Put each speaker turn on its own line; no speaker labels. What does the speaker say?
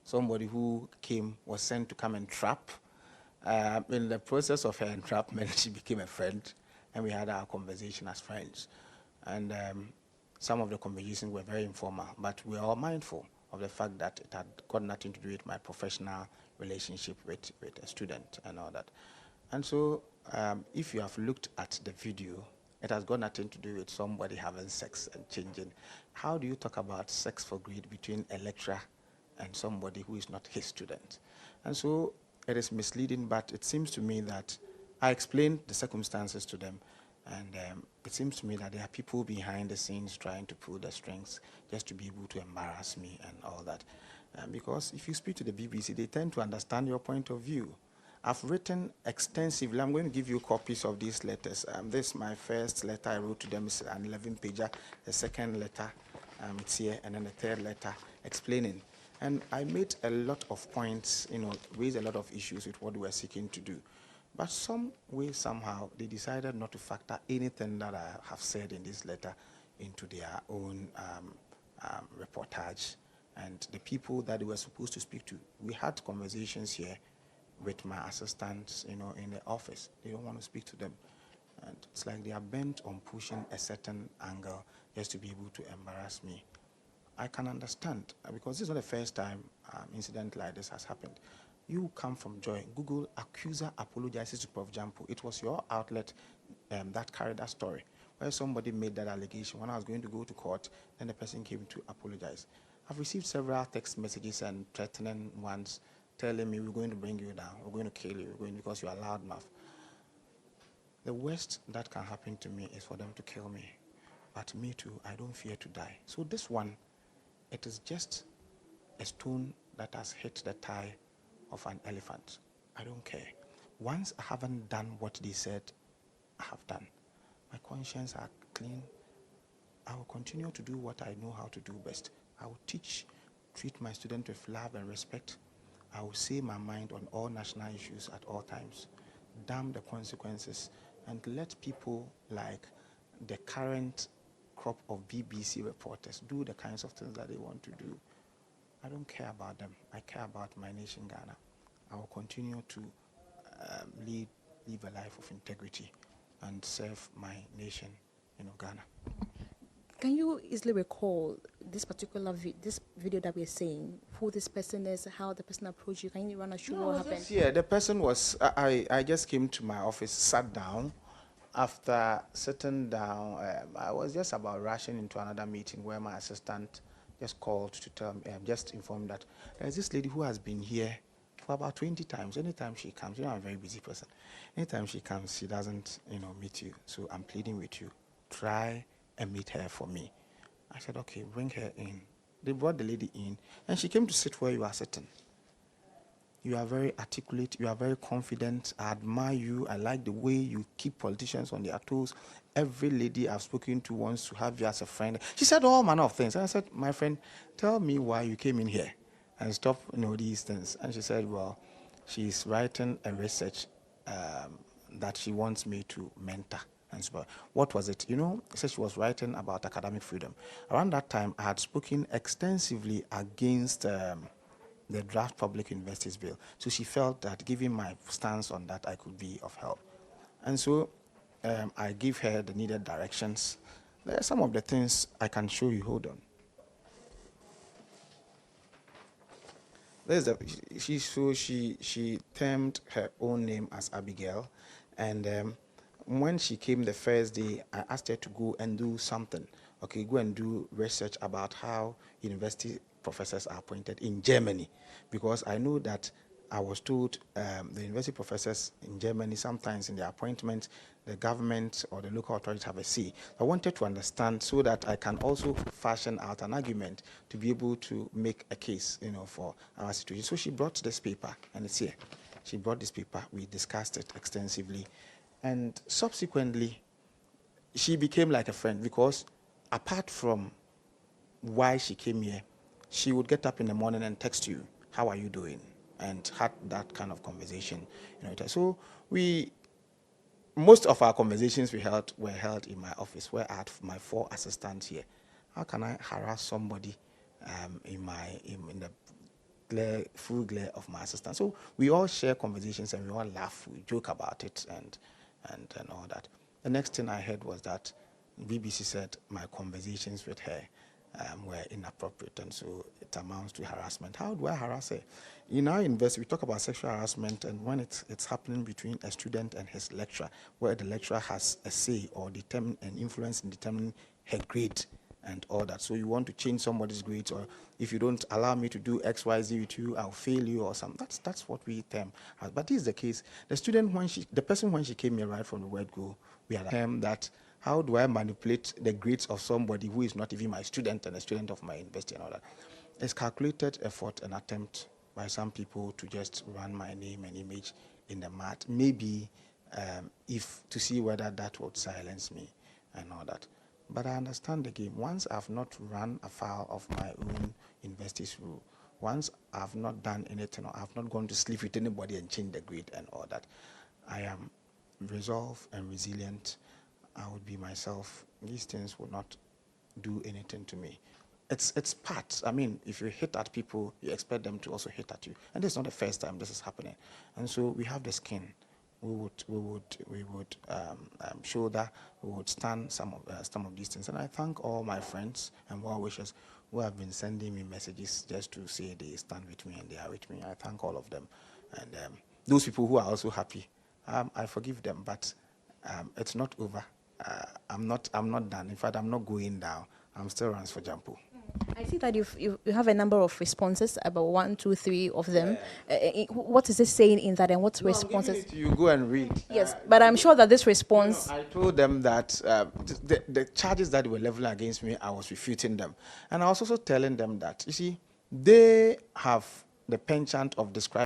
somebody who was sent to come and trap. In the process of her entrapment, she became a friend, and we had our conversation as friends. And some of the conversations were very informal, but we are all mindful of the fact that it had got nothing to do with my professional relationship with a student and all that. And so if you have looked at the video, it has got nothing to do with somebody having sex and changing. How do you talk about sex for grade between a lecturer and somebody who is not his student? And so it is misleading, but it seems to me that I explained the circumstances to them, and it seems to me that there are people behind the scenes trying to pull the strings just to be able to embarrass me and all that. Because if you speak to the BBC, they tend to understand your point of view. I've written extensively. I'm going to give you copies of these letters. This is my first letter I wrote to them. It's an 11-pager. The second letter, it's here, and then the third letter explaining. And I made a lot of points, raised a lot of issues with what we were seeking to do. But some way, somehow, they decided not to factor anything that I have said in this letter into their own reportage. And the people that they were supposed to speak to, we had conversations here with my assistants, in the office. They don't want to speak to them. And it's like they are bent on pushing a certain angle just to be able to embarrass me. I can understand, because this is not the first time incident like this has happened. You come from Joy. Google accuser apologizes to Prof Gyampo. It was your outlet that carried that story, where somebody made that allegation. When I was going to go to court, then the person came to apologize. I've received several text messages and threatening ones telling me, we're going to bring you down, we're going to kill you, because you're a loudmouth. The worst that can happen to me is for them to kill me. But me too, I don't fear to die. So this one, it is just a stone that has hit the thigh of an elephant. I don't care. Once I haven't done what they said I have done, my conscience are clean. I will continue to do what I know how to do best. I will treat my students with love and respect. I will say my mind on all national issues at all times. Damn the consequences, and let people like the current crop of BBC reporters do the kinds of things that they want to do. I don't care about them. I care about my nation, Ghana. I will continue to live a life of integrity and serve my nation, Ghana.
Can you easily recall this particular this video that we're seeing, who this person is, how the person approached you? Can you run us through what happened?
Yeah, the person was, I just came to my office, sat down. After sitting down, I was just about rushing into another meeting where my assistant just called to tell me, just informed that there's this lady who has been here for about 20 times. Anytime she comes, I'm a very busy person. Anytime she comes, she doesn't, meet you. So I'm pleading with you, try and meet her for me. I said, okay, bring her in. They brought the lady in, and she came to sit where you are sitting. You are very articulate, you are very confident. I admire you. I like the way you keep politicians on their toes. Every lady I've spoken to wants to have you as a friend. She said all manner of things. And I said, my friend, tell me why you came in here and stop these things. And she said, well, she's writing a research that she wants me to mentor. And so, what was it? She said she was writing about academic freedom. Around that time, I had spoken extensively against the draft public universities bill. So she felt that giving my stance on that, I could be of help. And so I give her the needed directions. There are some of the things I can show you. Hold on. She termed her own name as Abigail, and when she came the first day, I asked her to go and do something. Okay, go and do research about how university professors are appointed in Germany, because I know that I was told the university professors in Germany, sometimes in their appointments, the government or the local authorities have a say. I wanted to understand so that I can also fashion out an argument to be able to make a case, for our situation. So she brought this paper, and it's here. She brought this paper. We discussed it extensively. And subsequently, she became like a friend, because apart from why she came here, she would get up in the morning and text you, how are you doing? And had that kind of conversation. So most of our conversations were held in my office, where I had my 4 assistants here. How can I harass somebody in the full glare of my assistant. So we all share conversations and we all laugh, we joke about it and all that. The next thing I heard was that BBC said my conversations with her were inappropriate, and so it amounts to harassment. How do I harass her? In our university, we talk about sexual harassment, and when it's happening between a student and his lecturer, where the lecturer has a say or determine an influence in determining her grade and all that. So you want to change somebody's grades, or if you don't allow me to do X, Y, Z with you, I'll fail you or something. That's what we term. But this is the case. The student, the person when she came here right from the word go, we had a term that how do I manipulate the grades of somebody who is not even my student and a student of my university and all that. It's calculated effort and attempt by some people to just run my name and image in the mat. Maybe if to see whether that would silence me and all that. But I understand the game. Once I've not run afoul of my own university's rule, once I've not done anything or I've not gone to sleep with anybody and changed the grade and all that, I am resolved and resilient. I would be myself. These things will not do anything to me. It's part. I mean, if you hit at people, you expect them to also hit at you. And this is not the first time this is happening. And so we have the skin. We would shoulder, we would stand some of these things. And I thank all my friends and well-wishers who have been sending me messages just to say they stand with me and they are with me. I thank all of them. And those people who are also happy, I forgive them, but it's not over. I'm not done. In fact, I'm not going down. I'm still runs for Gyampo.
I see that you have a number of responses, about 1, 2, 3 of them. What is it saying in that, and what responses?
You go and read.
Yes, but I'm sure that this response.
I told them that the charges that were leveling against me, I was refuting them, and I was also telling them that you see, they have the penchant of describing